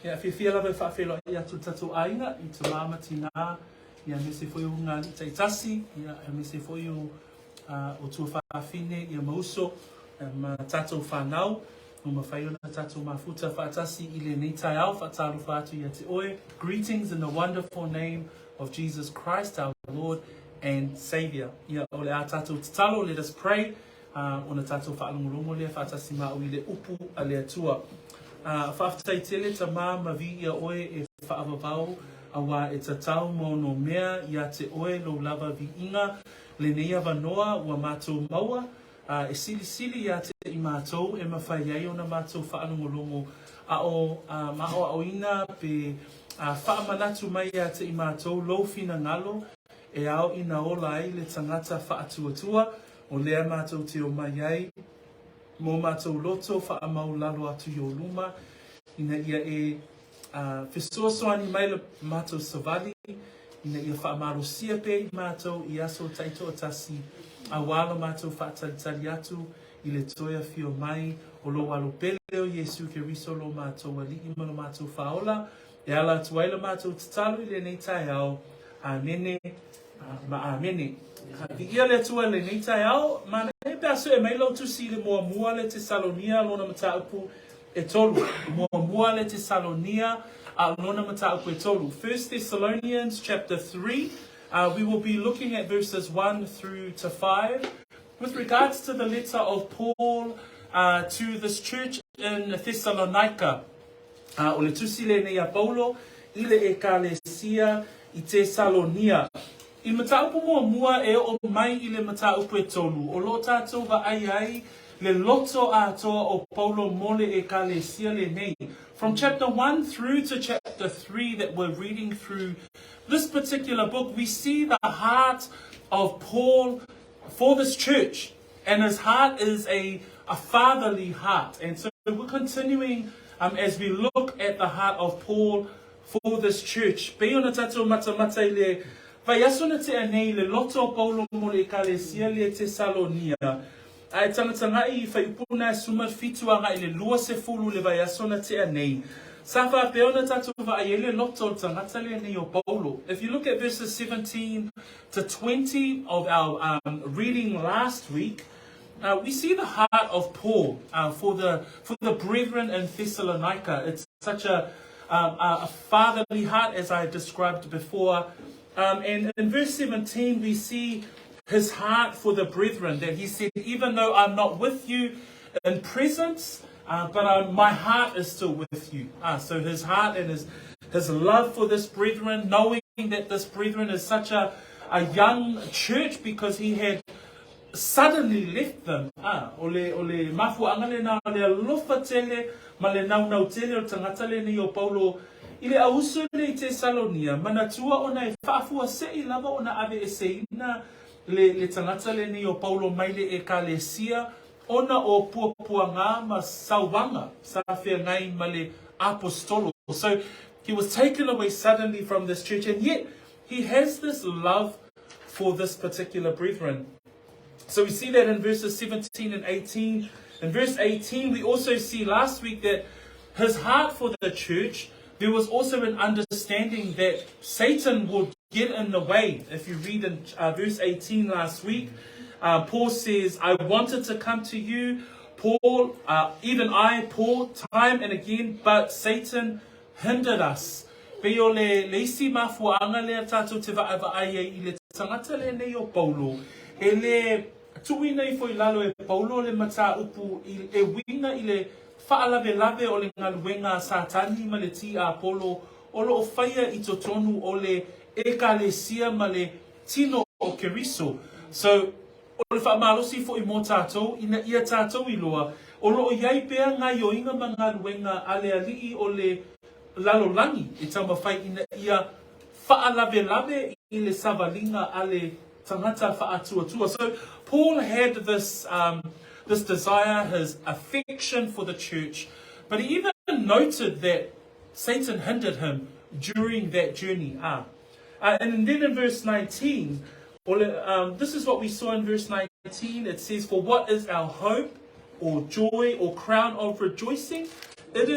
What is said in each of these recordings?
Ia whiwhia lawe whawhelo ia tu tatu ainga I te mama tina ia me se foi unga taitasi ia me se foi o tua whawhine ia mauso ma tatou whanau o ma whaiona tatou mafuta whaatasi I le nei tai au whaataru whaatu ia te oe. Greetings in the wonderful name of Jesus Christ, our Lord and Saviour. Ia o le a tatou tatalo, let us pray. Ona tatou whaalongolongo lea whaatasi ma o I le upu a le atua. Whaafitai tele ta mā mavi ia oe e whaavavau awa e tatau mo no mea ia te oe lo lava vi inga le neia vanoa ua mātou maua e sili sili ia te I mātou e mawhai ai o na mātou whaalongolongo a o mao a oina pe whaamanatu mai ia te I mātou lo fina ngalo e au ina ola ai le tangata whaatuatua o lea mātou te o mai ai mo mātou loto whaamau lalo atu I o luma ina ia e whisoasoani mai le mātou savali ina ia whaamarosia pe I mātou I aso taito atasi a wala mātou whaatalitali atu I le toia fio mai o lo walo pele o Yesu ke riso lo mātou ali ima lo mātou whaola e ala tuaila mātou tatalu I le nei tai au a nene ma a mene I ia le tua le nei tai au ma ne pe aso e mailo tu si le mua mua le Tesalonia lona mata upu e tolu mua mua le Tesalonia a lona mata upu e tolu. 1 Thessalonians chapter 3 we will be looking at verses 1 through to 5 with regards to the letter of Paul to this church in Thessalonica. O le tusi le nei a Paulo I le ekalesia I Tesalonia. I mataupu mua mua e o mai I le mataupu e tolu. O lo tātou wa ai le loto a toa o Paulo mole e kalesia le nei. From chapter 1 through to chapter 3 that we're reading through this particular book, we see the heart of Paul for this church. And his heart is a fatherly heart. And so we're continuing as we look at the heart of Paul for this church. Peona tatou matamata I le vaiasona te anei le loto Paulo mo le ekalesia le Tesalonia. Ai tangatangai whaipuna suma fituanga I le lua se fulu le vaiasona te anei. Safa peona tatou vaaiele loto tangata le anei o Paulo. If you look at verses 17 to 20 of our reading last week, we see the heart of Paul for the brethren in Thessalonica. It's such a fatherly heart as I described before. And in verse 17 we see his heart for the brethren, that he said, even though I'm not with you in presence, but my heart is still with you. So his heart and his love for this brethren, knowing that this brethren is such a young church because he had suddenly left them. Ole mafu angale na le lofa tele ma le nau tele o tangata le ni o Paulo ile auso le Tesalonia manatua ona e fafua se I lava ona ave e seina le tangata le ni o Paulo mai le ekalesia ona o puapuanga ma sauwanga sa fea ngai ma le apostolo. So he was taken away suddenly from this church, and yet he has this love for this particular brethren. So we see that in verses 17 and 18. In verse 18, we also see last week that his heart for the church, there was also an understanding that Satan would get in the way. If you read in verse 18 last week, Paul says, I wanted to come to you, Paul, even I, Paul, time and again, but Satan hindered us. Peo le isi mafuanga le tatu te vaavaia I le tangata le nei o Paulo. E le tuina I foi lalo e Paulo le mata upu e winga I le whaalave lave o le ngaluenga satani ma le ti a Apollo o lo whaia I totonu o le ekalesia ma le tino o Keriso. So o le whaamalosi fo I mo tātou ina ia tātou I loa o lo o iai pea ngai o inga ma ngaluenga ale alii o le lalolangi e tama whai ina ia whaalave lave I le savalinga ale tangata whaatuatua. So Paul had this this desire, his affection for the church, but he even noted that Satan hindered him during that journey. And then in verse 19, this is what we saw in verse 19. It says, for what is our hope or joy or crown of rejoicing? It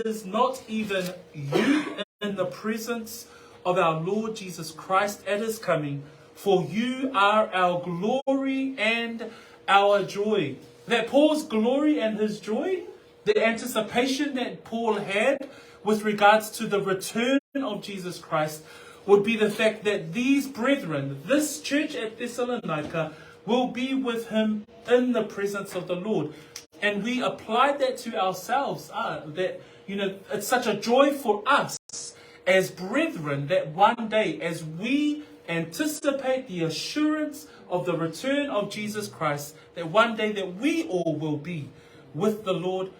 is not even you in the presence of our Lord Jesus Christ at his coming, for you are our glory and our joy. That Paul's glory and his joy, the anticipation that Paul had with regards to the return of Jesus Christ, would be the fact that these brethren, this church at Thessalonica, will be with him in the presence of the Lord. And we applied that to ourselves, that, it's such a joy for us as brethren that one day, as we anticipate the assurance of the return of Jesus Christ, that one day that we all will be with the Lord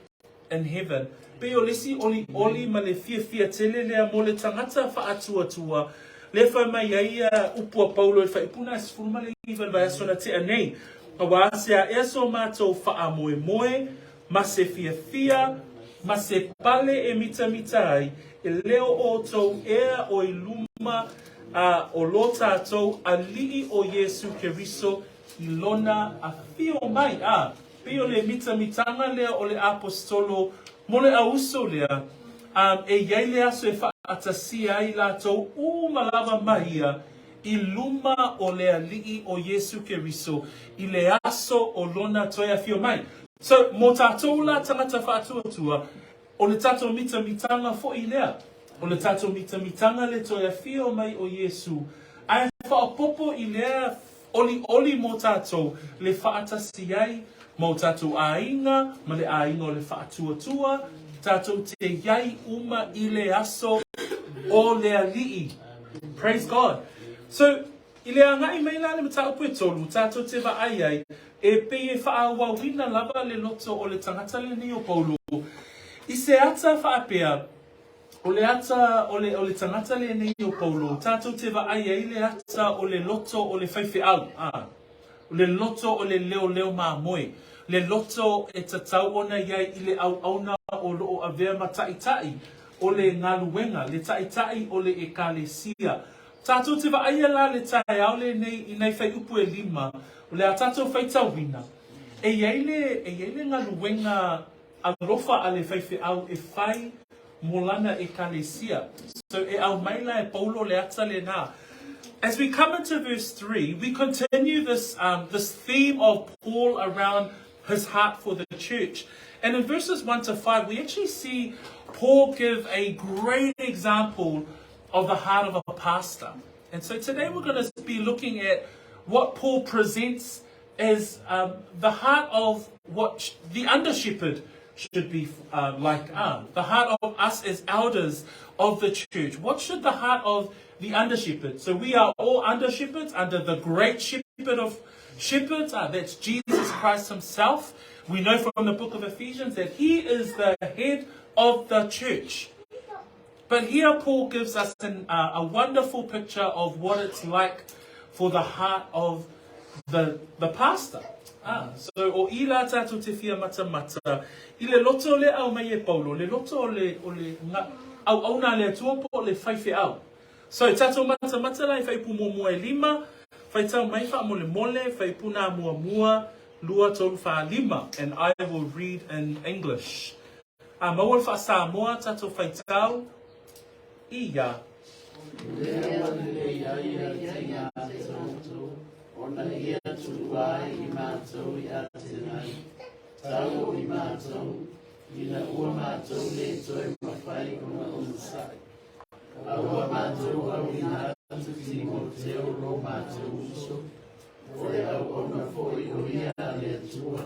in heaven. Pe o lesi oli ma le fia tele lea mo le tangata whaatua le wha mai ai upua Paulo e whaipuna es furuma le iwa vai asona te anei. A wāsea e so mātou wha moe ma se fia ma se pale e mita ai e leo o tau ea o i luma o lo tātou a lii o Yesu Keriso i lona a fio mai pio le mitanga lea o le apostolo mole a uso lea e iai lea so e whaatasia ai lātou malava mahia i luma o lea lii o Yesu Keriso i le aso o lona toia fio mai. So mo tātou la tangata whaatuatua o le tātou mitanga fo i lea. O le tātou mitanga le toia fio mai o Yesu. Ai whaapopo i lea oli mo tātou le whaatasi ai mo tātou ainga, ma le ainga o le whaatuatua, tātou te iai i le aso o lea lii. Praise God. So, i lea ngai mai la le mataupu e tolu, tātou te wa ai, e pe e whaawawina lava le loto o le tangata le ni o Paulo. I se ata whaapea, o le tangata le ni o Paulo, tātou te wa ai le ata o le loto o le Faifeau. O le loto o le leo moe. Le loto e tatau ona iai i le auna o loo avea ma taitai. O le ngaluenga, le taitai o le ekalesia. Tātou te wa aia la le tai au le nei i nei whai upu e lima. O le a tātou whai tauwina. E iei le ngaluenga a rofa a le Faifeau e whai molana ekalesia. So e au maila e Paulo le ata le nā. As we come into verse 3, we continue this theme of Paul around his heart for the church. And in verses 1 to 5, we actually see Paul give a great example of the heart of a pastor. And so today we're going to be looking at what Paul presents as the heart of what the under-shepherd should be like. The heart of us as elders of the church. What should the heart of the under-shepherd? So we are all under-shepherds under the great shepherd of shepherds. That's Jesus Christ himself. We know from the book of Ephesians that he is the head of the church. But here Paul gives us a wonderful picture of what it's like for the heart of the pastor. So o ila tātou te fia mata, i le loto le au mai e Paulo, le loto o le au na le tuopo le Faifeau. So tātou mata lai whaipu mua e lima, whaitau mai wha mole, whaipu nā mua, lua tolu wha lima, and I will read in English. Mawal wha Samoa tātou whaitau, ia. Ona ia tuai I mātou ia te nai. Tau I mātou, ina ua mātou le toi mawhai kona umusai. Aua mātou au ina atu Timoteo ro mātou uso. Ore au ona foi o ia le atua.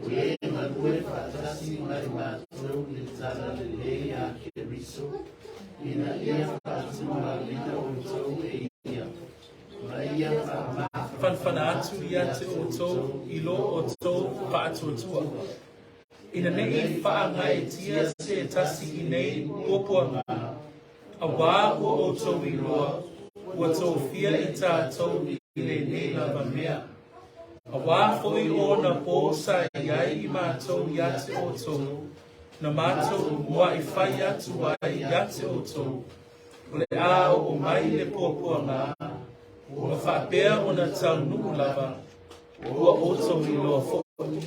Ue manue whatasi mai mātou le tala le lei a Keriso. Ina ia whatua lina o tau e ia. Whanwhanaatu ia te o tō, I lo o tō whaatuatua. Ina nei whaangai tia te tasi I nei opua ngā. A wā o tō I roa, ua tō whia I tātou I le nei lava mea. A wā whoi o na pōsa iai I mātou ia te o tō. Na mātou mua I whai atu ai ia te o tō. O le āo o mai le pōpua ngā. Ua whapea o na tau nuku lava, ua oto I loa fōtu.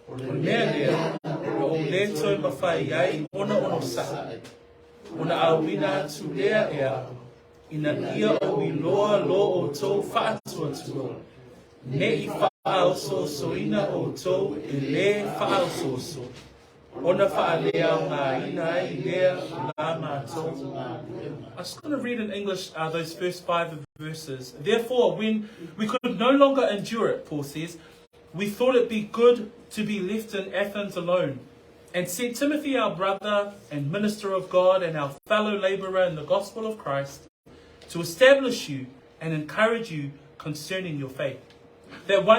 O mea lea, o le toi mawhai ai, ona ono sa'i. Ona awina tu lea ea, ina ia o I loa lo o tau whaatuatua. Ne I whaauso so ina o tau e le whaauso so. Ona whaalea o ngā ina I lea la mātou. I'm just going to read in English those first 5 verses. Therefore, when we could no longer endure it, Paul says, we thought it be good to be left in Athens alone, and sent Timothy, our brother and minister of God and our fellow laborer in the gospel of Christ, to establish you and encourage you concerning your faith. That no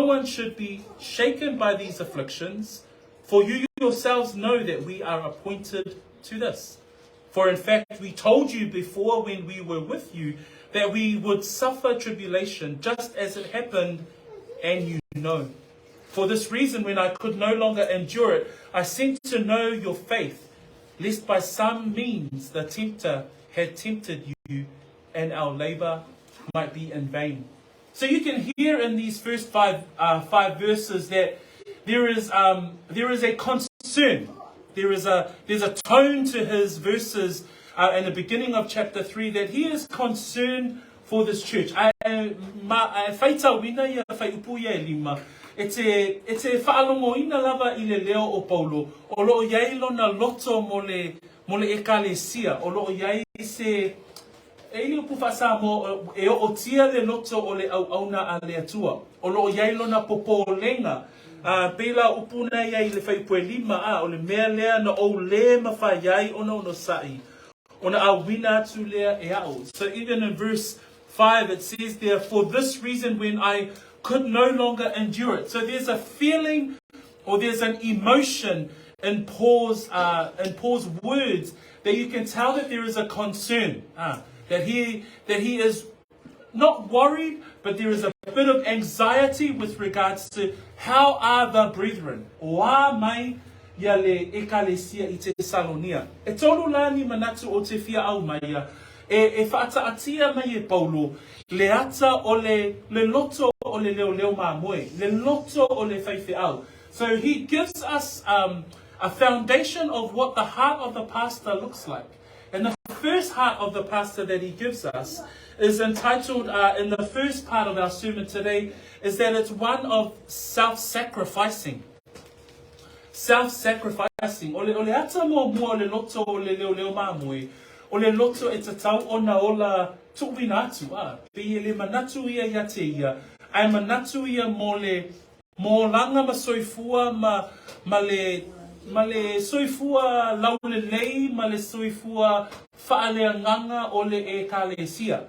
one should be shaken by these afflictions, for you yourselves know that we are appointed to this. For in fact, we told you before when we were with you that we would suffer tribulation just as it happened, and you know. For this reason, when I could no longer endure it, I sent to know your faith, lest by some means the tempter had tempted you and our labor might be in vain. So you can hear in these first five verses that there is a concern. There's a tone to his verses in the beginning of chapter 3 that he is concerned for this church. Faifeau wina ia Faifeau ia lima. It's a whaalongo ina lava I le leo o Paulo. O loo iai lona loto mo le ekalesia. O loo iai se Eli upu whasa mo e o tia le loto o le auna a le atua. O loo iai lona popo lenga. Pela upuna iai le Faifeau lima o le mea lea na o le mawhai iai ono sai. Ona awina tu lea e ao. So even in verse 5 it says there, for this reason when I could no longer endure it. So there's a feeling or there's an emotion in Paul's words that you can tell that there is a concern. That he is not worried, but there is a bit of anxiety with regards to how are the brethren. Wa mai ia le ekalesia I Tesalonia. E tolu lani manatu o te fia au mai ia. E whaata atia mai e Paulo. Le ata o le loto o le leo mamoe. Le loto o le Faifeau. So he gives us a foundation of what the heart of the pastor looks like. And the first heart of the pastor that he gives us is entitled, in the first part of our sermon today, is that it's one of self-sacrificing. Self-sacrificing. Ole ata mo le loto o le leo mamoe. Ole loto e te tau ona ola tuwina atu. Pe le manatu ia te ia. Ai manatu ia mo langa ma soifua ma le soifua laule lei, ma le soifua whaaleanganga o le e kalesia.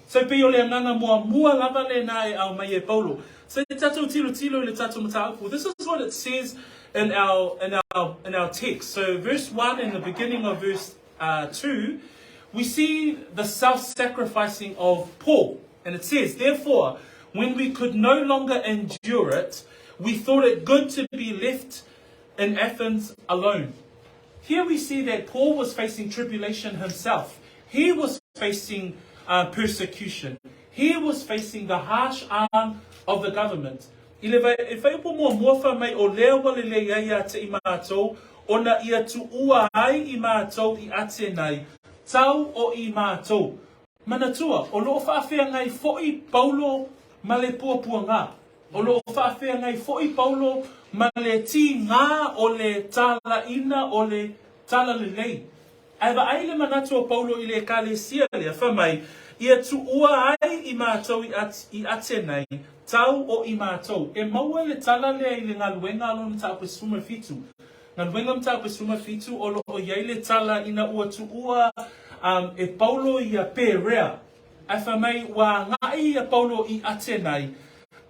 So pe o le anganga mua lava le na e au mai e Paulo. So le tatou tilo le tatou mataupu. This is what it says in our text. So verse 1 and the beginning of verse 2, we see the self-sacrificing of Paul. And it says, therefore, when we could no longer endure it, we thought it good to be left in Athens alone. Here we see that Paul was facing tribulation himself. He was facing persecution. He was facing the harsh arm of the government. E whai upo mua mai o lea wale le ia te I mātou, ona ia tu ua ai I mātou I ate nei, tau o I mātou. Manatua, o loo whaafea ngai fo'i Paulo ma le puapua ngā. O loo whaafea ngai fo'i Paulo ma le ti ngā o le tala ina o le tala le lei. Aiwa ai le manatua Paulo I le kalesia lea whamai, ia tu ua ai I mātou I ate nei, tau o I mātou. E maua le tala lea I le ngaluenga alo na tāpe suma fitu. Ngaluenga mta tāpe suma fitu o loo iai le tala ina ua tu ua e Paulo ia pērea. Ai whamai wa ngai ia Paulo I ate nei,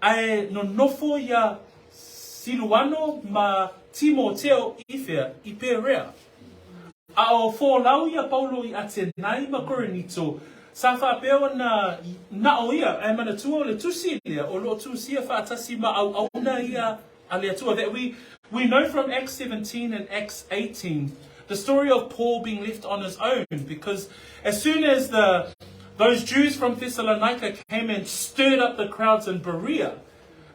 ai no nofo ia Siluano ma Timoteo ifea I pērea. A o fōlau ia Paulo I ate nei ma Korinito, sa whapeo na o ia, ai manatua o le tusi lea, o lo tusia whaatasi ma au na ia a le atua. That we know from Acts 17 and Acts 18, the story of Paul being left on his own, because as soon as the those Jews from Thessalonica came and stirred up the crowds in Berea.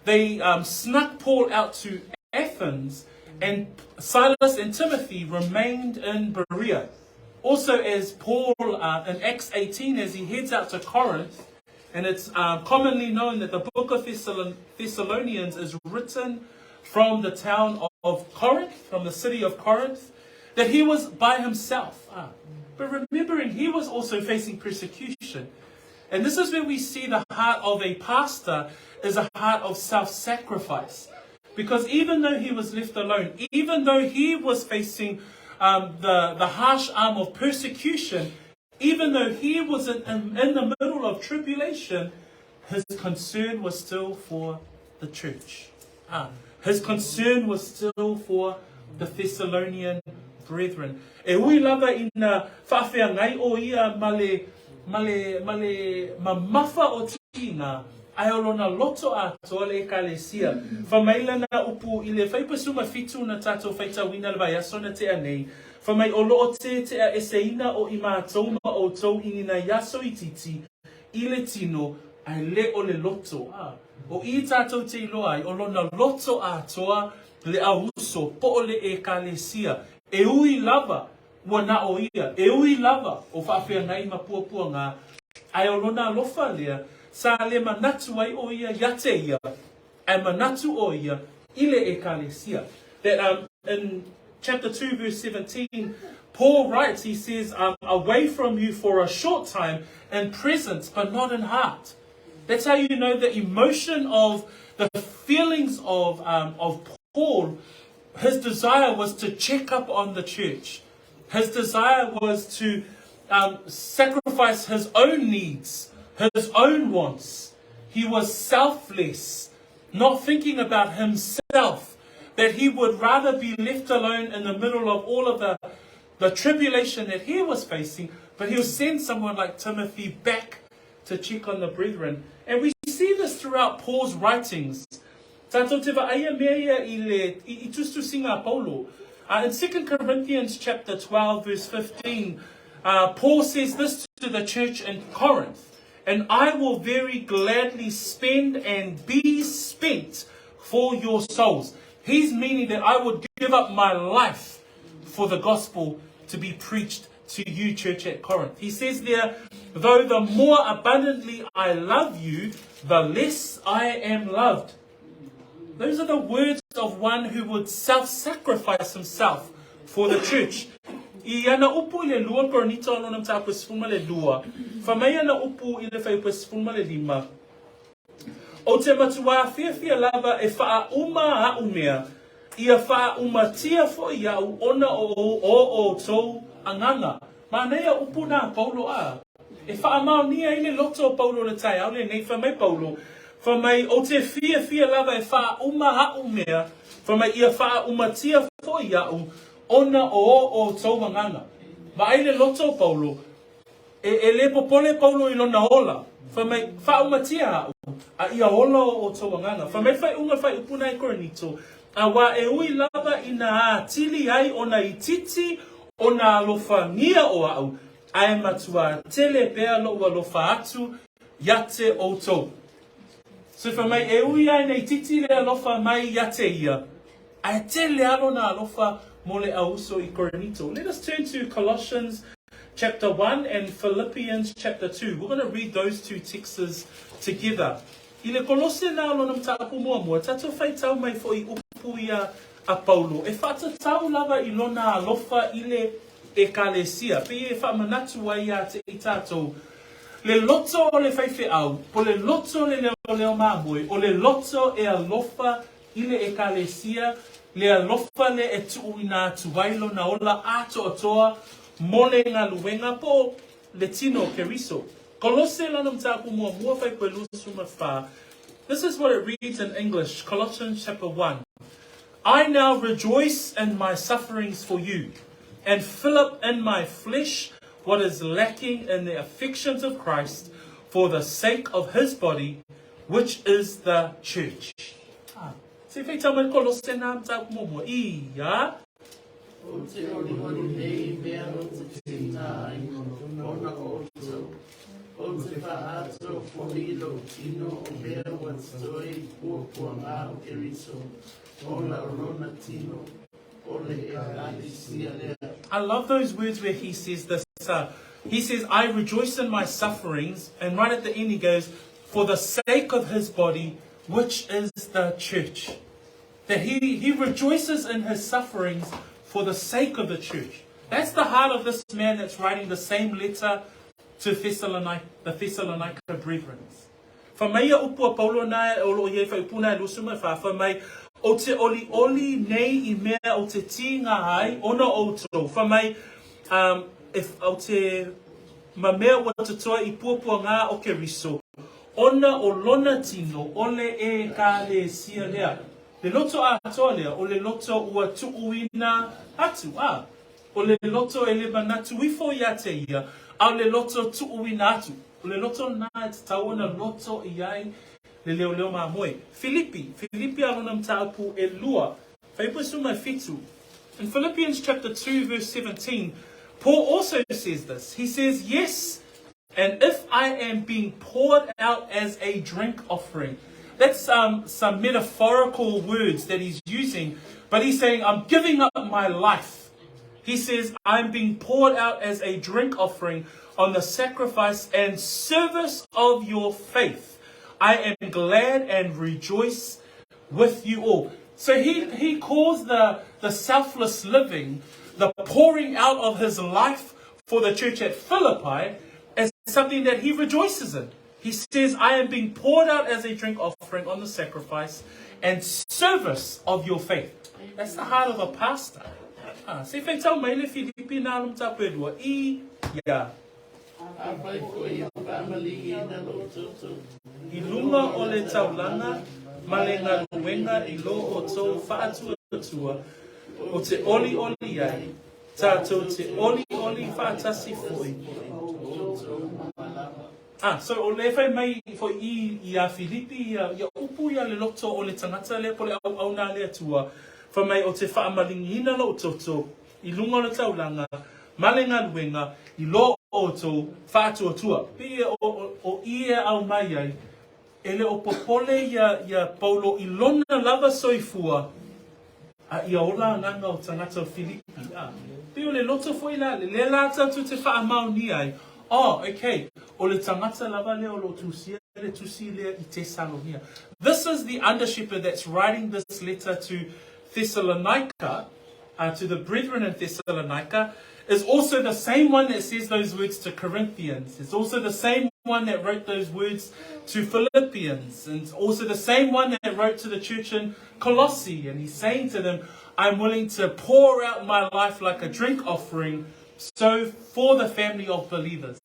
They snuck Paul out to Athens, and Silas and Timothy remained in Berea. Also, as Paul in Acts 18, as he heads out to Corinth, and it's commonly known that the book of Thessalonians is written from the town of Corinth, from the city of Corinth, that he was by himself. But remembering, he was also facing persecution. And this is where we see the heart of a pastor is a heart of self-sacrifice. Because even though he was left alone, even though he was facing the harsh arm of persecution, even though he was in the middle of tribulation, his concern was still for the church. His concern was still for the Thessalonian brethren. E hui lava ina whawhea ngai o ia male mamafa o tina ai olona loto a toale ekalesia. Whamaila na upu i le whaipasuma fitu na tato whaita wina lwa yasona te anei. Whamai o loo te a eseina o ima tauma o tau inina yaso i titi i le tino ai le o le loto. O i tato te iloa ai olona loto a toa le auso po o le ekalesia. E ui lava wana o ia. E ui lava o whawhia ngai mapuapua ngā. Ai olona lofa lea. Sa le manatu ai o ia yate ia. Ai manatu o ia ile ekalesia. That in chapter 2 verse 17, Paul writes, he says, away from you for a short time in presence but not in heart. That's how you know the emotion of the feelings of Paul. His desire was to check up on the church. His desire was to sacrifice his own needs, his own wants. He was selfless, not thinking about himself, that he would rather be left alone in the middle of all of the tribulation that he was facing, but he'll send someone like Timothy back to check on the brethren. And we see this throughout Paul's writings. In 2 Corinthians chapter 12 verse 15, Paul says this to the church in Corinth: and I will very gladly spend and be spent for your souls. He's meaning that I would give up my life for the gospel to be preached to you, church at Corinth. He says there, though the more abundantly I love you, the less I am loved. Those are the words of one who would self-sacrifice himself for the church. I ana upu le lua koronito ano nam tapu sfuma le lua. Whamai ana upu i le whaipa sfuma le lima. O te matua whiawhia lava e wha uma a umea. Ia wha umatia fo ia u ona o tau anganga. Ma nea upu na Paulo a. E wha amau nia i le loto o Paulo le tai. Au le nei whamai Paulo. Whamai o te whiawhia lava e wha uma a umea. Whamai ia wha umatia fo ia u ona o tau anganga. Ma ai le loto o Paulo. E le popole Paulo i lona ola. Whamai wha umatia a u. A ia ola o tau anganga. Whamai whai unga whai upuna e koronito. A wa e ui lava ina tili ai ona i titi ona alofa ngia o au. Ai matua tele pea lo ua lofa atu yate o tau. So whamai e ui ai nei titi le alofa mai yate ia. Ai tele alo na alofa mole auso i koronito. Let us turn to Colossians chapter 1 and Philippians chapter 2. We're going to read those two texts together. I le kolose na alo nam tapu mua tato whai tau mai fo i upu ia a Paulo. E whata tau lava i lona alofa i le ekalesia. Pe e wha manatu ai a te i tātou. Le loto o le Faifeau, po le loto le leo mamui, o le loto e alofa i le ekalesia, le alofa le e tuu ina tuwailo na ola ato atoa, mole ngā luenga po le tino keriso. Kolose lanam tapu mua fai pelu suma fa. This is what it reads in English, Colossians chapter 1. I now rejoice in my sufferings for you, and fill up in my flesh what is lacking in the affections of Christ for the sake of his body, which is the church. Se fei tau mai kolose nam tapu mua ia. O te ori nei mea o te tīnai, ona o tau. O te whaato polilo tino o mea watoi pua ngā o keriso. O la rona tino. I love those words where he says this. He says, I rejoice in my sufferings. And right at the end he goes, for the sake of his body, which is the church. That he rejoices in his sufferings for the sake of the church. That's the heart of this man that's writing the same letter to the Thessalonica brethren. For me, upua Paulo na o ye fa upuna lusuma fa mai o te oli nei I mea o te tinga ai ona outro. For mai if o te ma mea wa te toa I puapua ngā o ke riso. Ona o lona tino ole e ka le sia lea. Le loto a toa lea o le loto ua tuuina atu a. O le loto e le manatu wifo ia te ia. Au le loto tuuina atu. O le loto na te tauna loto iai le leo ma moe. Filipi alona mtaupu e lua. Faifeau suma fitu. In Philippians chapter 2 verse 17, Paul also says this. He says, yes, and if I am being poured out as a drink offering. That's some metaphorical words that he's using. But he's saying, I'm giving up my life. He says, I'm being poured out as a drink offering on the sacrifice and service of your faith. I am glad and rejoice with you all. So he calls the selfless living, the pouring out of his life for the church at Philippi, as something that he rejoices in. He says, I am being poured out as a drink offering on the sacrifice and service of your faith. That's the heart of a pastor. Se fai tau mai le Filipi na alum tapu e lua. Ia. I lunga o le taulanga, ma le ngā ruenga I lo o tō whaatua o te oli ai. Tātou te oli whaatasi fui. So o le whai mai fo I a Filipi, ia upu ia le loto o le tangata le pole au nā le atua. Wha mai o te whaamalingina lo toto, I lunga o le taulanga, ma le ngā ruenga, I lo o tō whaatuatua. Pia o ia au mai ai, ele o popole ia Paulo I lona lava soifua, ia ola nanga o tangata o Filipi. Pia o le loto foi la, le lata tu te whaamau ni ai. Oh, okay. O le tangata lava leo lo tusia, le tusi lea I Tesalonia. This is the under shepherd that's writing this letter to Thessalonica, to the brethren in Thessalonica, is also the same one that says those words to Corinthians. It's also the same one that wrote those words to Philippians. And it's also the same one that wrote to the church in Colossae. And he's saying to them, I'm willing to pour out my life like a drink offering, so for the family of believers.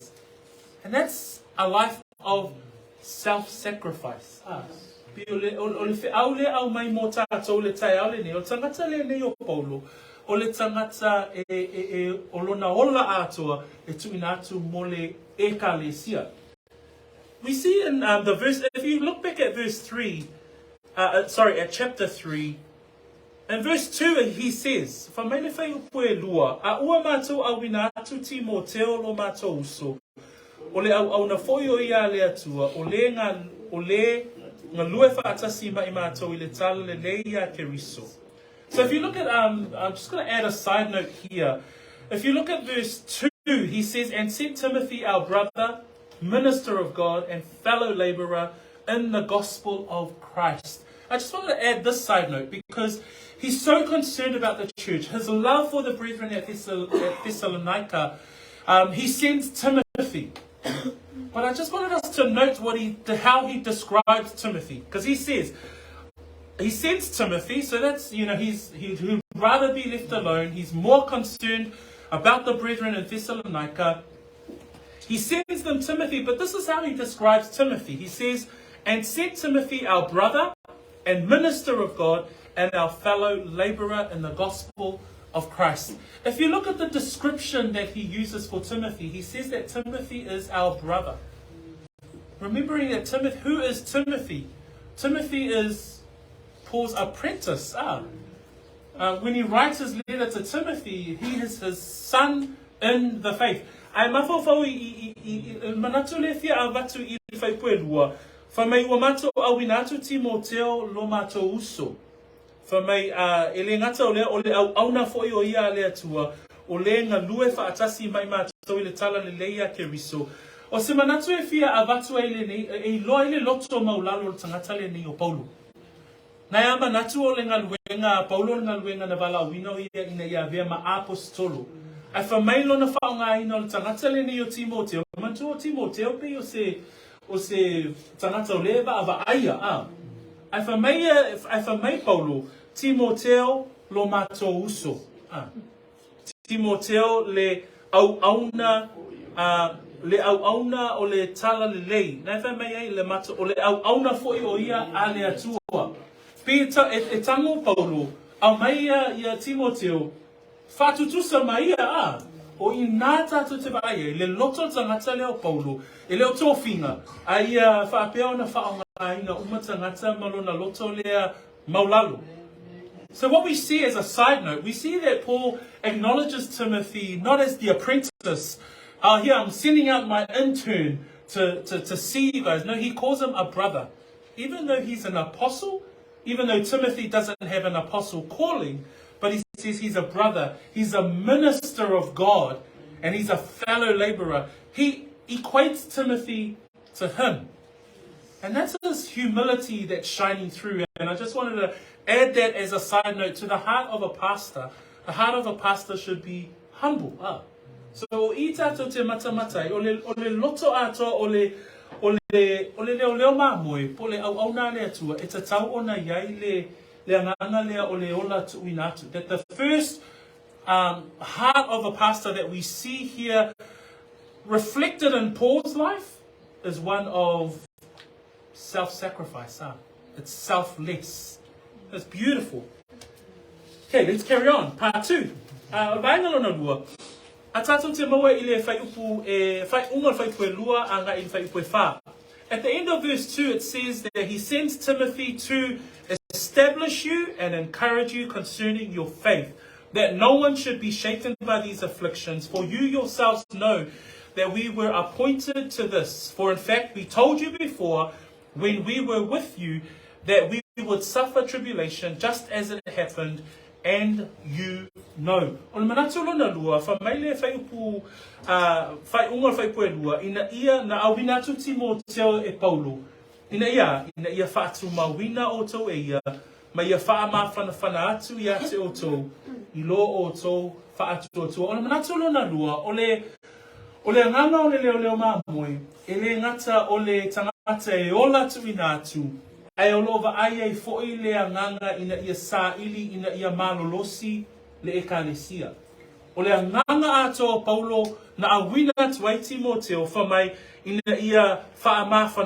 And that's a life of self-sacrifice. O le whiaule au mai mō tātou le tai au le ne, o tangata le ne o Paulo, o le tangata o lona ola ātoa, e tuina atu mo le ekalesia. We see in the verse, if you look back at verse 3, at chapter 3, in verse 2 he says, Fa mai le whai upu e lua, a ua mātou au wina atu Timoteo lo mātou uso, o le au na foio ia le atua, o le ngā lue whaatasi mai mātou I le tala le leia ke riso. So if you look at, I'm just going to add a side note here. If you look at verse 2, he says, and sent Timothy our brother, minister of God and fellow laborer in the gospel of Christ. I just wanted to add this side note because he's so concerned about the church. His love for the brethren at Thessalonica, he sends Timothy. But I just wanted us to note how he describes Timothy. Because he says, he sends Timothy, so that's, he'd rather be left alone. He's more concerned about the brethren in Thessalonica. He sends them Timothy, but this is how he describes Timothy. He says, and sent Timothy our brother and minister of God and our fellow laborer in the gospel of Christ. If you look at the description that he uses for Timothy, he says that Timothy is our brother. Remembering that Timothy, who is Timothy? Timothy is Paul's apprentice. When he writes his letter to Timothy, he is his son in the faith. Ai mafofau I manatu le fia avatu I Faifeau lua. Famai ua mato au inatu Timoteo lo mato uso. Famai ele ngata ole au na foi o ia le atua. Ole nga lue fa atasi mai mato ile tala le leia ke riso. O se manatu e fia avatu ele nei e loa ile loto maulalo tangata le nei o Paulo. Na ia manatu ole nga luenga Paulo nga luenga na vala wino ia ina ia vea ma apostolo. Ai famai lo na whaonga ina o tangata le nei o Timoteo. Mantu o Timoteo pe o se tangata o leva ava aia. Ai famai Paulo Timoteo lo mato uso. Timoteo le au auna o le tala le lei. Nai famai ai le mato o le au auna foi o ia a le atua. Pita e tango Paulo au mai ia Timoteo fatutusa mai o inata to te vai le loto tangata leo Paulo e leo tofinga ai faapea na faonga ina uma tangata malona loto lea maulalo. So what we see as a side note, we see that Paul acknowledges Timothy not as the apprentice. Here I'm sending out my intern to see you guys. No, he calls him a brother. Even though he's an apostle, even though Timothy doesn't have an apostle calling, but he says he's a brother, he's a minister of God, and he's a fellow laborer. He equates Timothy to him. And that's his humility that's shining through. And I just wanted to add that as a side note to the heart of a pastor. The heart of a pastor should be humble. So, ita to te matamatai, ole loto ato, ole leo mamoe, pole au na le atua, e te tau ona iai le anganga lea ole ola tu inatu. That the first heart of a pastor that we see here reflected in Paul's life is one of self-sacrifice. It's selfless. It's beautiful. Okay, let's carry on. Part 2. Atato te maua ile fai upu fai unga fai pue lua anga ile fai pue fa. At the end of verse 2, it says that he sends Timothy to establish you and encourage you concerning your faith, that no one should be shaken by these afflictions, for you yourselves know that we were appointed to this. For in fact, we told you before, when we were with you, that we would suffer tribulation, just as it happened, and you know. O le manatu lona lua, fa maile fai upu, fai unga fai pue lua, ina ia na awina tu Timoteo e Paulo. Ina ia fa atu mawina o tau e ia, ma ia fa ma fana atu ia te o tau, I lo o tau fa atu o tau. O le manatu lona lua, o le nganga o le leo mamoe, e le ngata o le tangata e ola tu ina atu, ai o lova ai ai foi le nganga ina ia sa ili ina ia malolosi le ekalesia. O le nganga ato Paulo na awina tuai Timoteo fa mai ina ia fa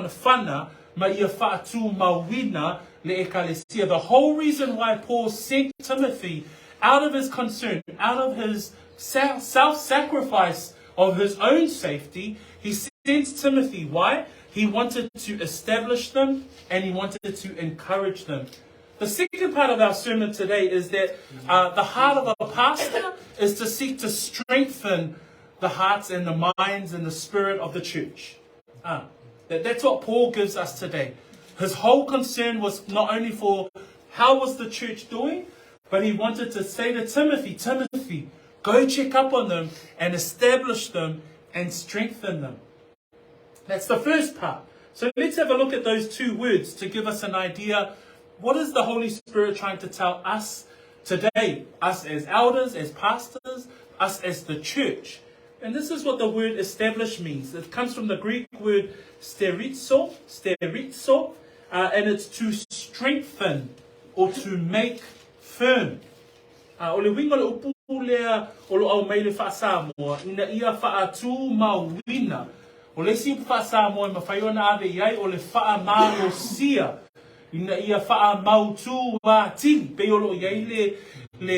fana ma ia fa tu mawina le ekalesia. The whole reason why Paul sent Timothy out of his concern, out of his self-sacrifice of his own safety, he sent Timothy. Why? He wanted to establish them and he wanted to encourage them. The second part of our sermon today is that the heart of a pastor is to seek to strengthen the hearts and the minds and the spirit of the church. That's what Paul gives us today. His whole concern was not only for how was the church doing, but he wanted to say to Timothy, go check up on them and establish them and strengthen them. That's the first part. So let's have a look at those two words to give us an idea. What is the Holy Spirit trying to tell us today? Us as elders, as pastors, us as the church. And this is what the word establish means. It comes from the Greek word sterizo, and it's to strengthen or to make firm. O le winga le upu lea o lo au mai le whaasamoa, ina ia whaatu mawina. O le si whaasamoa ma whaiona ave iai o le whaamalosia. Ina ia whaamautu wa tili. Pe o lo iai ina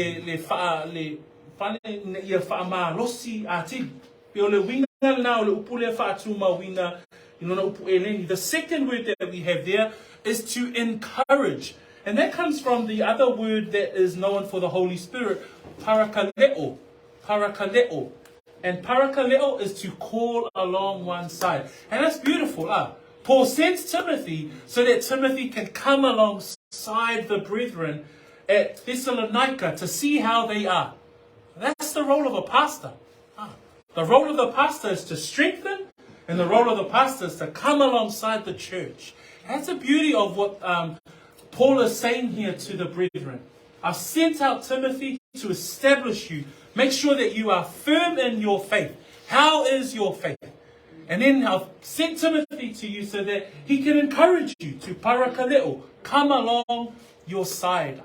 ia whaamalosi a tili. Pe o le winga na o le upu lea whaatu mawina. Ina upu eleni. The second word that we have there is to encourage. And that comes from the other word that is known for the Holy Spirit, parakaleo. And parakaleo is to call along one side. And that's beautiful. Paul sends Timothy so that Timothy can come alongside the brethren at Thessalonica to see how they are. That's the role of a pastor. The role of the pastor is to strengthen, and the role of the pastor is to come alongside the church. That's the beauty of what Paul is saying here to the brethren. I've sent out Timothy to establish you. Make sure that you are firm in your faith. How is your faith? And then I've sent Timothy to you so that he can encourage you to parakaleo, come along your side.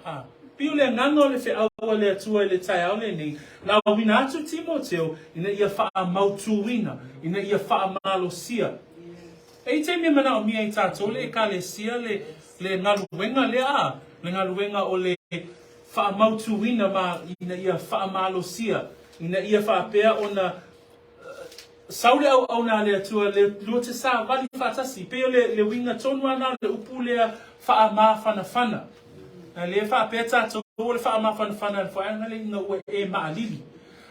Pio le nganga le fe awa le atua le tai au le nei. Na wina atu Timoteo, ina ia wha mautu wina, ina ia wha malosia. E te me mana o mia i tātou le ka le sia le ngaluenga le le ngaluenga o le wha mautu wina ma ina ia wha malosia, ina ia wha pea o na saule au na le atua le lua te sa wali whatasi, peo le winga tonu ana le upu lea wha ma whana. Le wha peta to le wha ma whana whaanga le inga ue e maalili.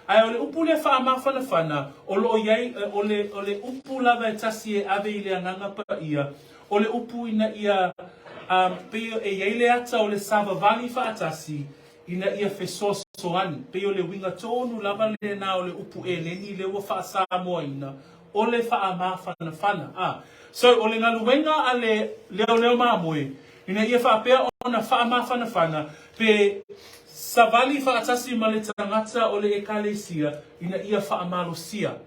Ai o le upu le wha ma whana o lo iei o le upu lava e tasi e ave i le anganga pa ia. O le upu ina ia peo e iei le ata o le sava vali wha atasi ina ia fesoso ani. Peo le winga tonu lava le na o le upu e leni le ua wha Samoa ina. O le wha ma whana. So o le ngaluenga a le leo mamoe. Ina ia whapea ona wha pe savali whaatasi ma le tangata o le ekalesia, ina ia whaamalosia.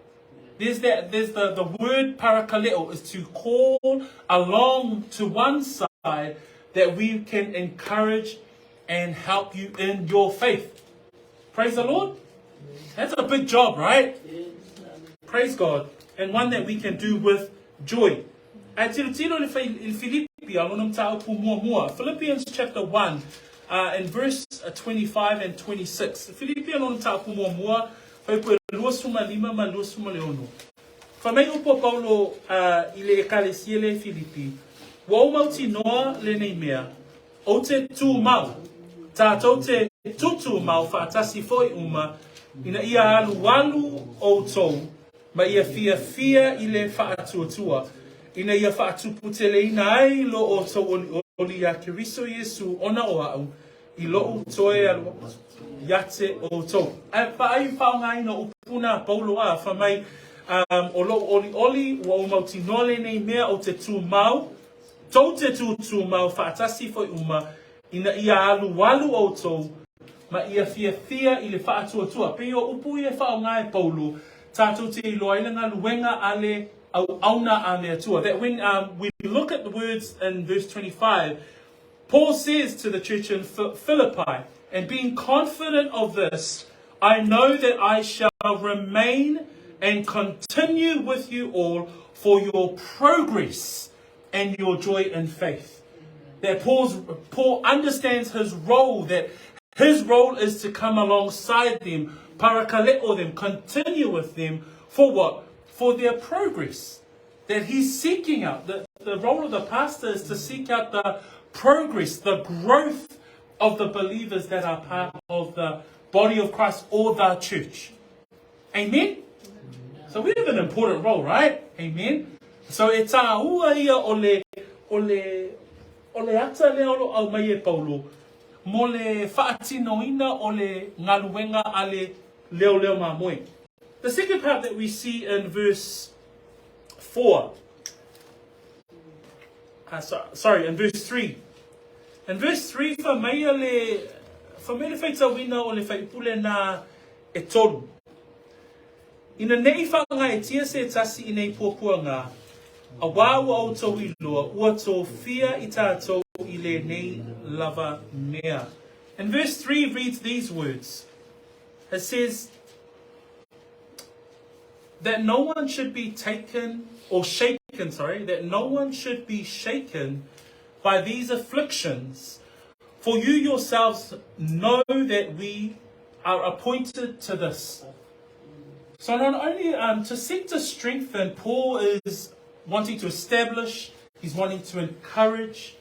There's the word parakaleo is to call along to one side that we can encourage and help you in your faith. Praise the Lord. That's a big job, right? Praise God. And one that we can do with joy. Philippians chapter 1 and verse 25 and 26. Famei upo Paulo ile ekalesia le Filipi. Wa umauti noa le nei mea. O te tu mau. Tātou te tutu mau whaatasi foi uma. Ina ia alu o tou. Ma ia fia ile whaatuatua. Ina ia whaatuputele ina ai lo o tou oli a Kiriso Yesu ona o au. I lo o toe alu yate o tou. Ai whaonga ina upuna Paulo a whamai. O lo oli wa umauti nole nei mea o te tu mau. Tau te tu mau whaatasi foi uma. Ina ia alu o tou. Ma ia fia i le whaatuatua. Peo upu ia whaonga e Paulo. Tātou te iloailanga luenga ale au auna ale atua. That when we look at the words in verse 25, Paul says to the church in Philippi, and being confident of this, I know that I shall remain and continue with you all for your progress and your joy in faith. That Paul understands his role, that his role is to come alongside them, parakaleo them, continue with them, for what? For their progress. That he's seeking out. The role of the pastor is to seek out the progress, the growth of the believers that are part of the body of Christ or the church. Amen? So we have an important role, right? Amen? So it's a ua ia ole ata le olo au mai e Paulo. Mo le whaatinoina o le ngaluenga ale leo mamoe. The second part that we see in verse 4. In verse 3. In verse 3, whamea le whaitawina o le whaipule na e tolu. Ina nei whanga e tia se tasi i nei pōpua ngā. A wāua o tau i loa, ua tō fia i tātou i le nei lava mea. And verse 3 reads these words. It says that no one should be that no one should be shaken by these afflictions. For you yourselves know that we are appointed to this. So not only to seek to strengthen, Paul is wanting to establish, he's wanting to encourage,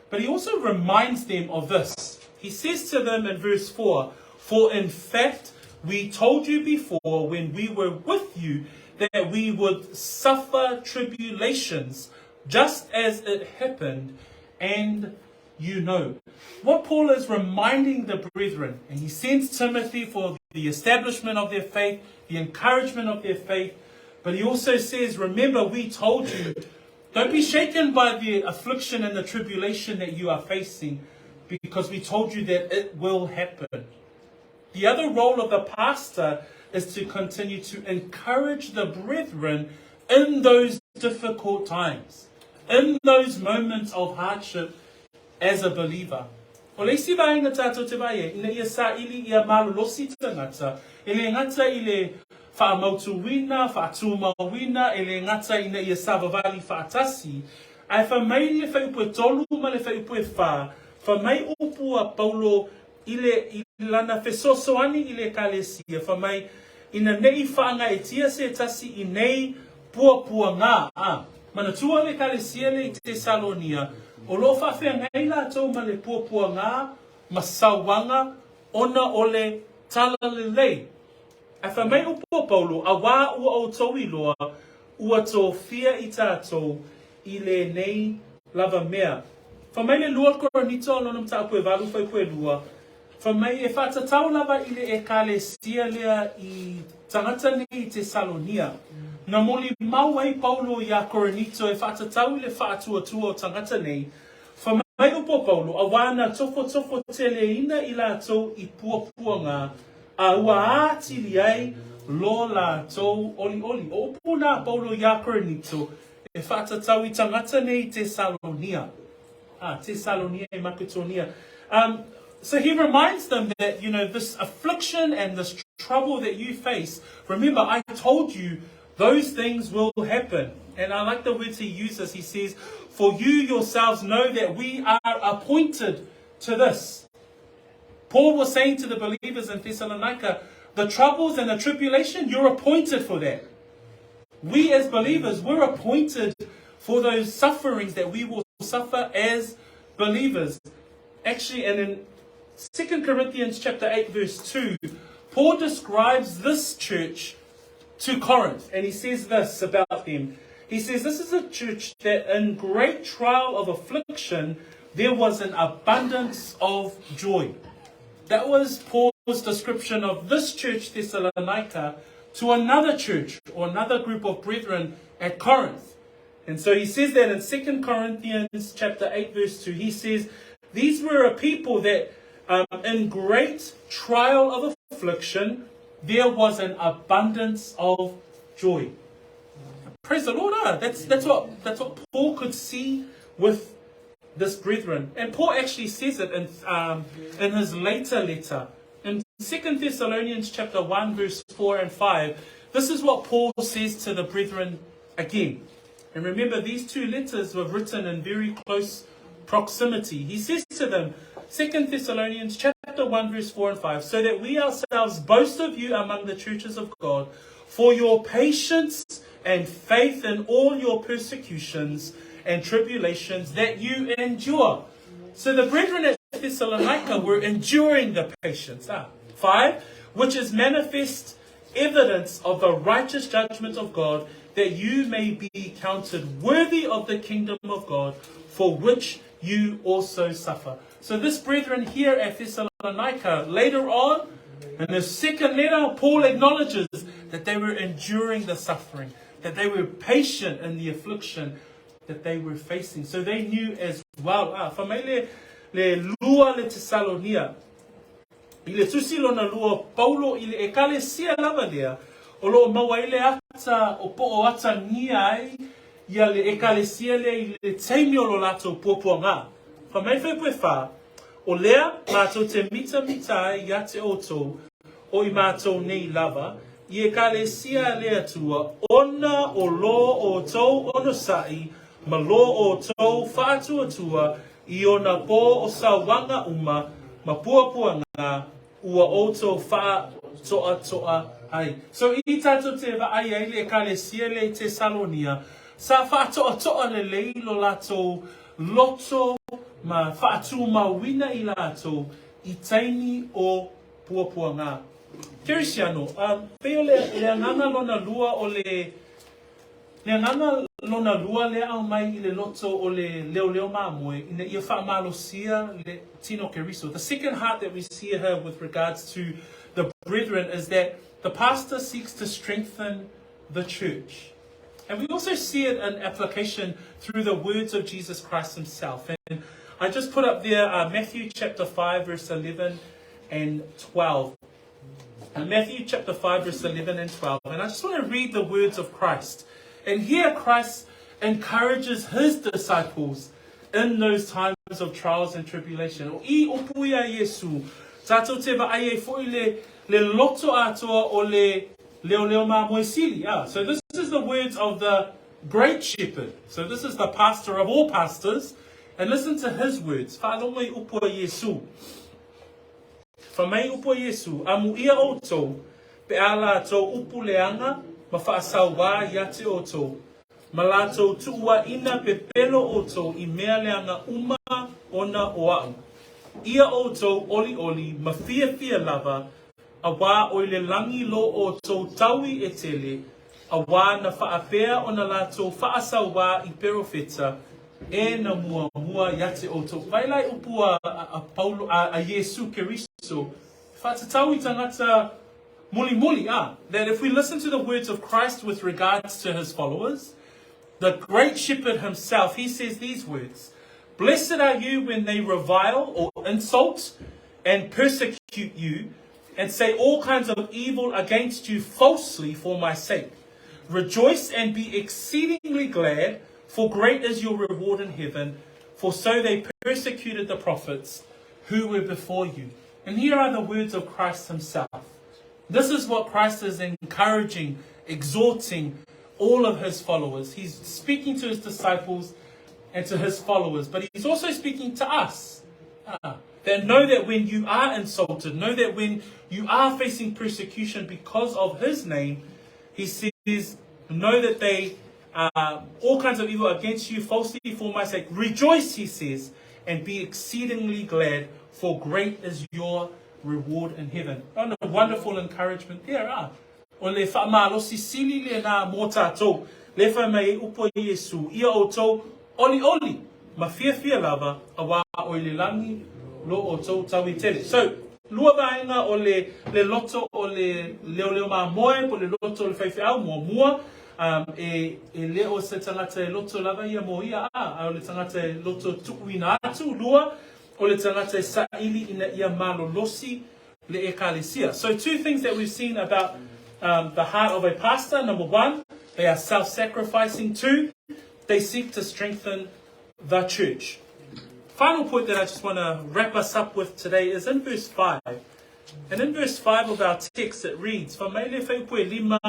but he also reminds them of this. He says to them in verse 4, for in fact, We told you before when we were with you that we would suffer tribulations, just as it happened, and you know. What Paul is reminding the brethren, and he sends Timothy for the establishment of their faith, the encouragement of their faith, but he also says, remember, we told you, don't be shaken by the affliction and the tribulation that you are facing, because we told you that it will happen. The other role of the pastor is to continue to encourage the brethren in those difficult times, in those moments of hardship as a believer. O le isi vai ngā tātou te vai e, ina ia sa ili ia malolosi te ngata, ele ngata ile whaamautuwina, whaatumawina, ele ngata ina ia sa vavali whaatasi, ai whamai le whaupue tolu ma le whaupue wha, whamai upua Paulo ile lana fesosoani ile kalesia, whamai ina nei whaanga e tia se tasi i nei pua ngā, mana tua le kalesia le Tesalonia, o lo whawhia ngai la tau ma le pua ngā, masawanga, ona ole tala le lei. A whamai upua Paulo, a wā ua o tau i loa, ua tō whia i tātou i le nei lava mea. Whamai le lua koronito alonam tāpue walu whaipue lua, whamai e whātatau lava i le e kālesia lea i tangata nei i Tesalonia. Na moli mau ai Paulo i a koronito e whātatau i le whātua o tangata nei, whamai upo Paulo, a wana tofo teleina i lātou i pua ngā, a ua ātiri ai lo lātou oli. O puna Paulo i a koronito e whātatau i tangata nei i Tesalonia. Tesalonia e Makedonia. So he reminds them that, you know, this affliction and this trouble that you face, remember, I told you those things will happen. And I like the words he uses. He says, for you yourselves know that we are appointed to this. Paul was saying to the believers in Thessalonica, the troubles and the tribulation, you're appointed for that. We as believers, we're appointed for those sufferings that we will suffer as believers. Actually, and in 2 Corinthians chapter 8 verse 2, Paul describes this church to Corinth, and he says this about them. He says, this is a church that in great trial of affliction, there was an abundance of joy. That was Paul's description of this church, Thessalonica, to another church or another group of brethren at Corinth. And so he says that in 2 Corinthians chapter 8 verse 2, he says, these were a people that in great trial of affliction, there was an abundance of joy. Praise the Lord. That's what Paul could see with this brethren. And Paul actually says it in his later letter. In 2 Thessalonians chapter 1 verse 4 and 5, this is what Paul says to the brethren again. And remember, these two letters were written in very close proximity. He says to them, 2 Thessalonians chapter 1 verse 4 and 5, so that we ourselves boast of you among the churches of God for your patience and faith in all your persecutions and tribulations that you endure. So the brethren at Thessalonica were enduring the patience. 5, which is manifest evidence of the righteous judgment of God, that you may be counted worthy of the kingdom of God, for which you also suffer. So this brethren here at Thessalonica, later on, in the second letter, Paul acknowledges that they were enduring the suffering, that they were patient in the affliction that they were facing. So they knew as well. Whamai le lua le Tesalonia, i le tusilo na lua Paulo i le ekalesia lava lea, o lo maua i le ata o po o ata ngia ai, ia le ekalesia le i le teimio lo lato pua ngā. Whamai whaipue wha, o lea mātou te mita ai ia te oto o i mātou nei lava, i ekalesia lea tua, ona o lo o tau ono sai, ma lo o tau whātua tua, i ona pō o sawanga uma, ma pua ngā, ua o tau wha toa ai. So i tātou te wa ai ai le ekalesia le Tesalonia, sa wha toa le leilo lato loto, ma whaatu mawina i lato, i taini o pua ngā. Teresiano, peo le anganga lona lua o le anganga lona lua le au mai I le loto o le leo mamoe ina ia whaamalosia le tino keriso. The second heart that we see here with regards to the brethren is that the pastor seeks to strengthen the church. And we also see it in application through the words of Jesus Christ himself. And I just put up there Matthew chapter 5 verse 11 and 12. Matthew chapter 5 verse 11 and 12. And I just want to read the words of Christ. And here Christ encourages his disciples in those times of trials and tribulation. I opuia Yesu, tatou te ba ai foi le loto atoa o le leo moesili. So this is the words of the great shepherd. So this is the pastor of all pastors. And listen to his words. Whaalomai upua Yesu. Whamai upua Yesu. Amu ia oto. Pe ala to upu leanga. Ma whaasau wā ia te oto. Ma lato tuua ina pe pelo oto. I mea leanga uma ona o au. Ia oto oli ma fia lava. A wā o le langi lo o tō taui e tele, a wā na whaapea o na lato whaasau wā I perofeta, e na mua yate o tō. Wailai upua a Paulo, a Yesu Keriso, whatatau I tangata muli, that if we listen to the words of Christ with regards to his followers, the great shepherd himself, he says these words, "Blessed are you when they revile or insult and persecute you, and say all kinds of evil against you falsely for my sake. Rejoice and be exceedingly glad, for great is your reward in heaven, for so they persecuted the prophets who were before you." And here are the words of Christ himself. This is what Christ is encouraging, exhorting all of his followers. He's speaking to his disciples and to his followers, but he's also speaking to us. That know that when you are insulted, know that when you are facing persecution because of his name, he says, know that they all kinds of evil against you falsely for my sake. Rejoice, he says, and be exceedingly glad, for great is your reward in heaven. And a wonderful encouragement there. O le whaamalosi sili le nā mō tātou, le whaimai upo Yesu, ia o tō oli, ma fia lava, a wā o le langi, lo o tō taui tele. So, lua vaenga o le loto o le leo moe, po le loto o le Faifeau mua, e leo se tangata e loto lava ia mo ia o le tangata e loto tuuina atu, lua o le tangata e saili ina ia malolosi le ekalesia. So, two things that we've seen about the heart of a pastor. Number one, they are self-sacrificing. Two, they seek to strengthen the church. Final point that I just want to wrap us up with today is in verse 5. And in verse 5 of our text it reads, "Whamaile whaupue lima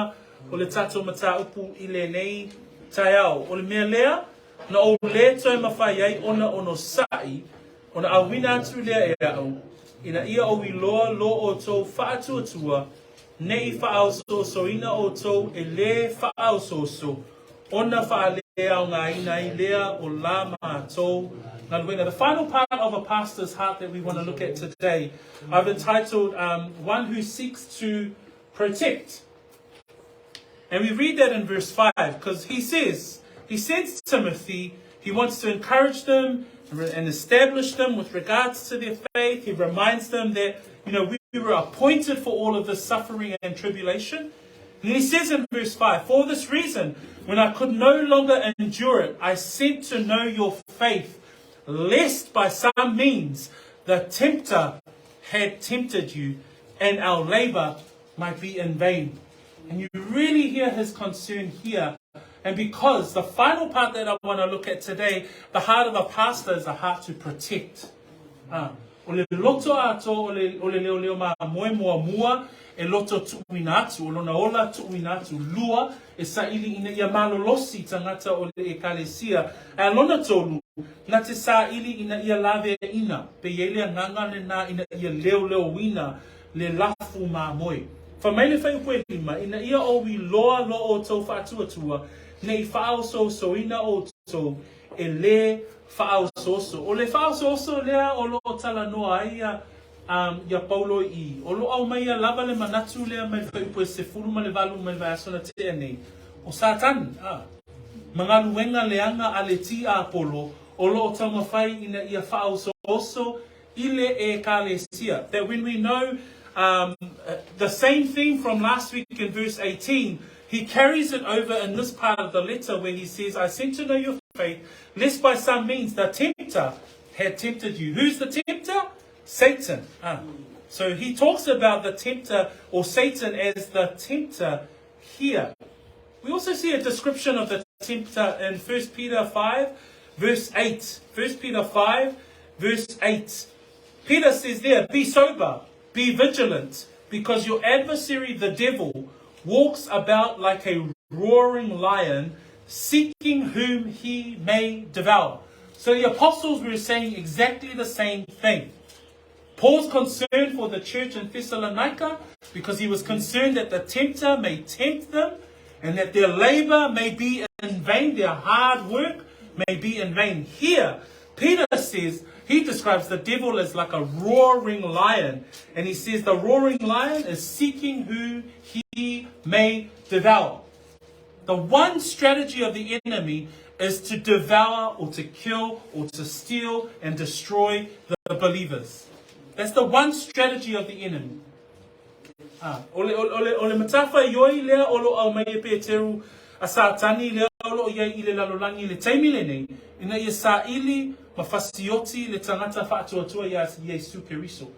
o le tatou mata upu I le nei taiao. O le mea lea, na o le toi mawhai ai ona ono sai, ona awina atu lea e au, ina ia o iloa lo o tō whaatuatua, nei whaausosoina o tō e le whaausoso, ona whaalea o ngā ina I lea o la mātou." The final part of a pastor's heart that we want to look at today, I've entitled One Who Seeks to Protect. And we read that in verse 5, because he sends Timothy, he wants to encourage them and establish them with regards to their faith. He reminds them that, we were appointed for all of this suffering and tribulation. And he says in verse 5, "For this reason, when I could no longer endure it, I sent to know your faith, lest by some means the tempter had tempted you, and our labor might be in vain." And you really hear his concern here. And because the final part that I want to look at today, the heart of a pastor is a heart to protect. O le loto ato o le leo ma mua, e loto tuuinatu, o lona ola tuuinatu, lua, e saili ina ia malolosi tangata o le ekalesia. E lona tolu, na te saili ina ia lave ina, pe yelea ngangane na ina ia leo wina, le lafu ma moe. Whamaile whaupue lima, ina ia o wi loa lo o tō whaatuatua, nei whaososo ina o tō, e le whaososo. O le whaososo lea o lo tala noa ia ia Paulo I. O lo au mai a lava le manatu lea mai whaipo e se furu ma le valu mai vai asona te nei. O Satan, mga luenga leanga a le ti a Apollo, o lo o tau mawhai ina ia whaau so oso, ile e kalesia. That when we know the same thing from last week in verse 18, he carries it over in this part of the letter where he says, I sent to know your faith, lest by some means the tempter had tempted you. Who's the tempter? Satan. So he talks about the tempter or Satan as the tempter here. We also see a description of the tempter in 1 Peter 5, verse 8. 1 Peter 5, verse 8. Peter says there, be sober, be vigilant, because your adversary, the devil, walks about like a roaring lion, seeking whom he may devour. So the apostles were saying exactly the same thing. Paul's concerned for the church in Thessalonica because he was concerned that the tempter may tempt them and that their labor may be in vain, their hard work may be in vain. Here, Peter says, he describes the devil as like a roaring lion. And he says the roaring lion is seeking who he may devour. The one strategy of the enemy is to devour or to kill or to steal and destroy the believers. That's the one strategy of the enemy. Ole matafa yoi lea olo au mai e Peteru a Satani lea olo iai ile lalolangi le taimile nei ina ia sa ili mafasioti le tangata whaatuatua ia Yesu Keriso.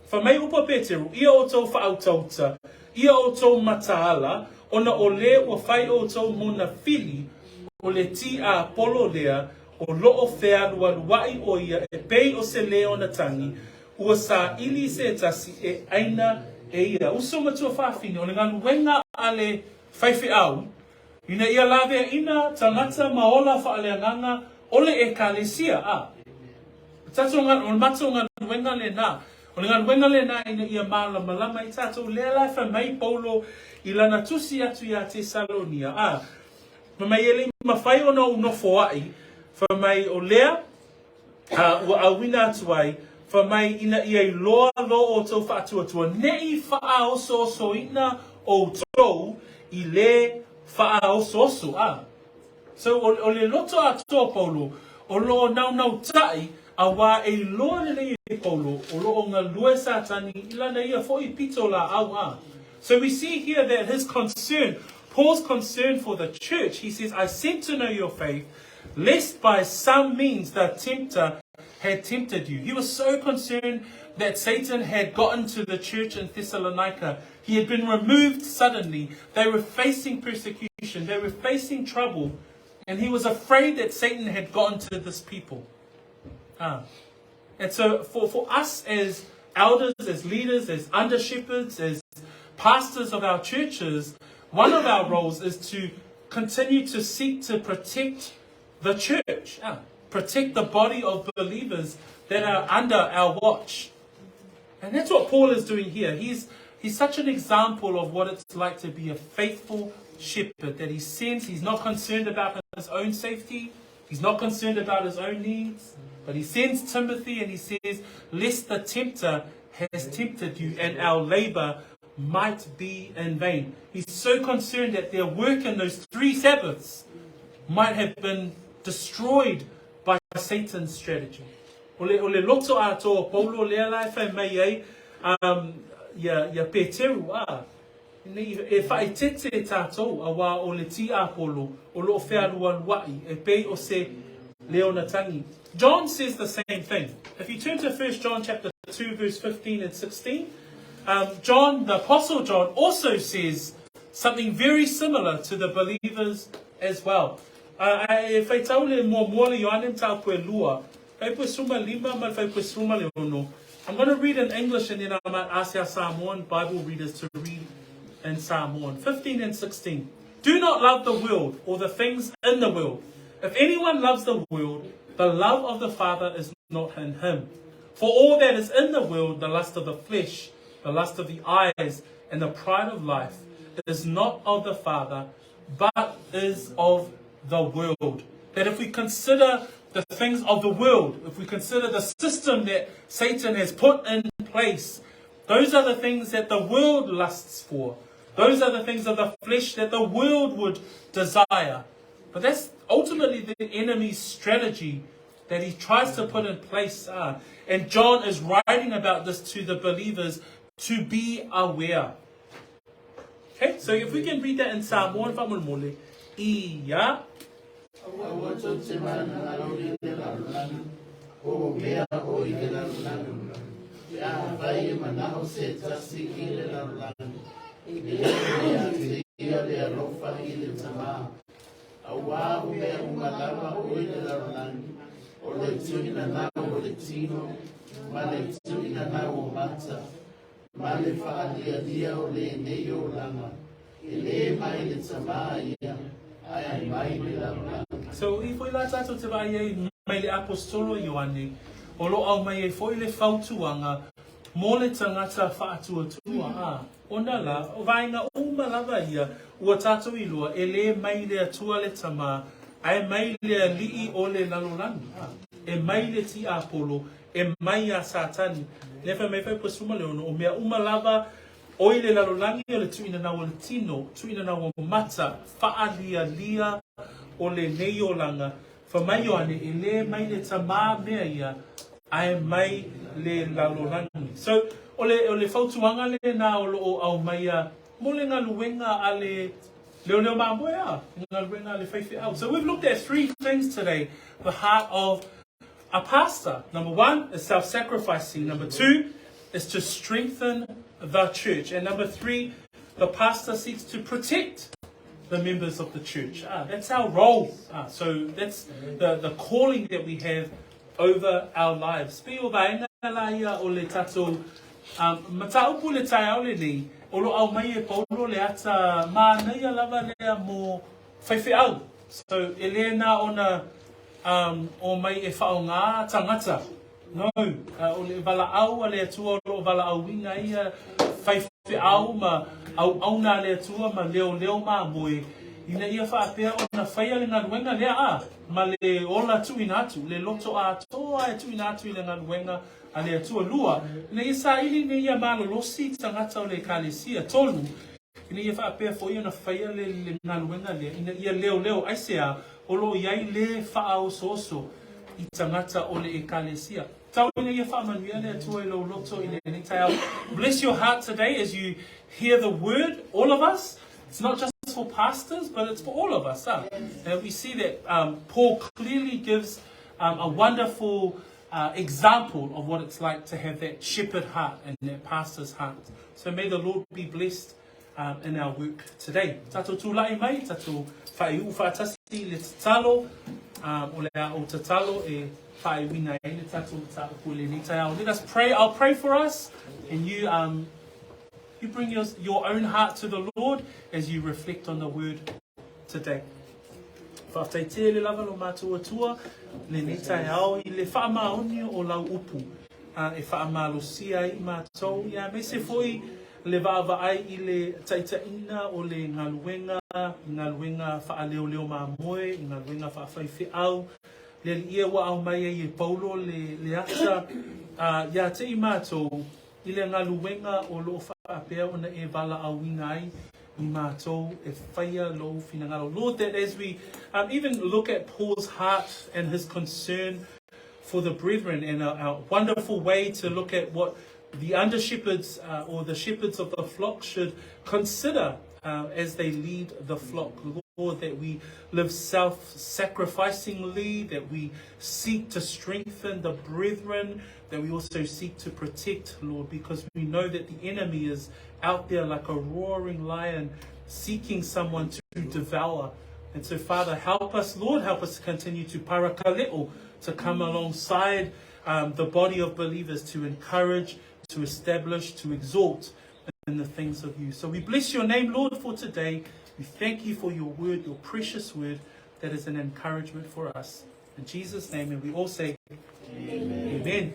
Fa mai upa Peteru, ia o tau whautauta, ia o tau mataala, ona o le o whai o tau mona fili, o le ti a Apollo lea, o loo whea lualuai o ia e pei o se leo na tangi, ua sa ili se tasi e aina e ia. Uso matua whawhine, o le nganu wenga ale Faifeau, ina ia lawe ina tangata maola whaaleanganga, ole e kalesia Tato ngan o mato ngan wenga le na. O ngan wenga le na ina ia mala malama I tato le la fa mai Paulo I lana tusi atu ia Tesalonia. Ma mai ele ma fai ona no foai. Fa mai o lea ua awina atu ai. Fa mai ina ia loa lo o tau fa atu atua. Nei fa o so ina o tau I le fa o so. So o le loto atua Paulo o lo nau tai awa e loa le e Paulo o lo ngā lue Satani ilana ia foi pito la au. So we see here that his concern, Paul's concern for the church, he says, I sent to know your faith, lest by some means the tempter had tempted you. He was so concerned that Satan had gotten to the church in Thessalonica. He had been removed suddenly. They were facing persecution. They were facing trouble. And he was afraid that Satan had gotten to this people. And so for us as elders, as leaders, as under shepherds, as pastors of our churches, one of our roles is to continue to seek to protect the church, protect the body of believers that are under our watch. And that's what Paul is doing here. He's such an example of what it's like to be a faithful shepherd, that he sends. He's not concerned about his own safety. He's not concerned about his own needs. But he sends Timothy and he says, lest the tempter has tempted you and our labor might be in vain. He's so concerned that their work in those 3 Sabbaths might have been destroyed by Satan's strategy. Ole loto ato Paulo lea lai whai mai ei ia Peteru e whai tete tātou a wā o le ti Apollo o lo whea lualuai e pei o se leonatangi. John says the same thing. If you turn to 1 John chapter 2 verse 15 and 16, John, the Apostle John, also says something very similar to the believers as well. E whai tau le mua le Ioanem tau pue lua. Whai pue suma lima ma whai pue suma le ono. I'm going to read in English and then I might ask our Samoan Bible readers to read in Samoan. 15 and 16. Do not love the world or the things in the world. If anyone loves the world, the love of the Father is not in him. For all that is in the world, the lust of the flesh, the lust of the eyes, and the pride of life, is not of the Father, but is of the world. That if we consider the things of the world, if we consider the system that Satan has put in place, those are the things that the world lusts for. Those are the things of the flesh that the world would desire. But that's ultimately the enemy's strategy that he tries to put in place. And John is writing about this to the believers to be aware. Okay, so if we can read that in Samoan, Iya. So if we like to buy mai le apostolo Ioane, o lo au mai e foi le fautuanga, mo le tangata whaatuatua. Ona la, o vainga uma lava ia, ua tātou ilua, e le mai le atua le tama, ai mai le lii o le lalolani, e mai le ti apolo, e mai a satani. Nefa mai fai pasuma le ono, o mea uma lava, oi le lalolani o le tuina na o le tino, tuina na o mata, whaalia lia o le neiolanga, fa mai o ane, e le mai le tama mea ia, ai mai le lalolani. So, o le fautuanga le na o lo au mai a, mo le ngaluenga a le leo mamoea, ngaluenga le Faifeau. So we've looked at three things today. The heart of a pastor. Number one is self-sacrificing. Number two is to strengthen the church. And number three, the pastor seeks to protect the members of the church. That's our role. So that's the calling that we have over our lives. Pio vaenga la ia o le tatou mataupu le tai au le nei, o lo au mai e paulo le ata mānaia lava lea mo Faifeau. So Elena ona o mai e whao ngā tangata. No, o le vala au a le atua o vala au winga ia Faifeau ma au auna le atua ma leo ma moe. Ina ia whaapea o na whaia le ngaruenga lea ma le ola tuina atu, le loto a toa e tuina atu i le ngaruenga a le atua lua. Ina ia sa ili ne ia malolosi tangata o le kalesia tolu. Ina ia whaapea fo ia na whaia le ngaruenga lea. Ina ia leo aisea o lo iai le whaao soso i tangata o le kalesia. Tau ina ia whaamanuia le atua i lo loto i le nitau. Bless your heart today as you hear the word, all of us. It's not just for pastors, but it's for all of us. And we see that Paul clearly gives a wonderful example of what it's like to have that shepherd heart and that pastor's heart. So may the Lord be blessed in our work today. Tato tūlai mai, tato whaiu whaatasi le tatalo, o le o tatalo e whaiwina e le tato tato le nitau. Let us pray. I'll pray for us, and you bring your own heart to the Lord as you reflect on the word today. Whawhai le lava lo mātua tua, le nitai ao i le whaamaoni o lau upu. E whaamalosia i mātou. Ia me se foi le vava ai i le taitaina o le ngaluenga whaaleo mā moe, i ngaluenga whaafaiwheau. Le ia wa au mai e Paulo le ata. Ia te i mātou, i le ngaluenga o lo whaapea ona e vala au ingai. Lord, that as we even look at Paul's heart and his concern for the brethren, and a wonderful way to look at what the under shepherds or the shepherds of the flock should consider as they lead the flock. Lord, that we live self-sacrificingly, that we seek to strengthen the brethren, that we also seek to protect, Lord, because we know that the enemy is out there like a roaring lion seeking someone to devour. And so, Father, help us, Lord, help us to continue to parakaleo, to come alongside the body of believers, to encourage, to establish, to exhort in the things of you. So we bless your name, Lord, for today. We thank you for your word, your precious word, that is an encouragement for us. In Jesus' name, and we all say, Amen. Amen.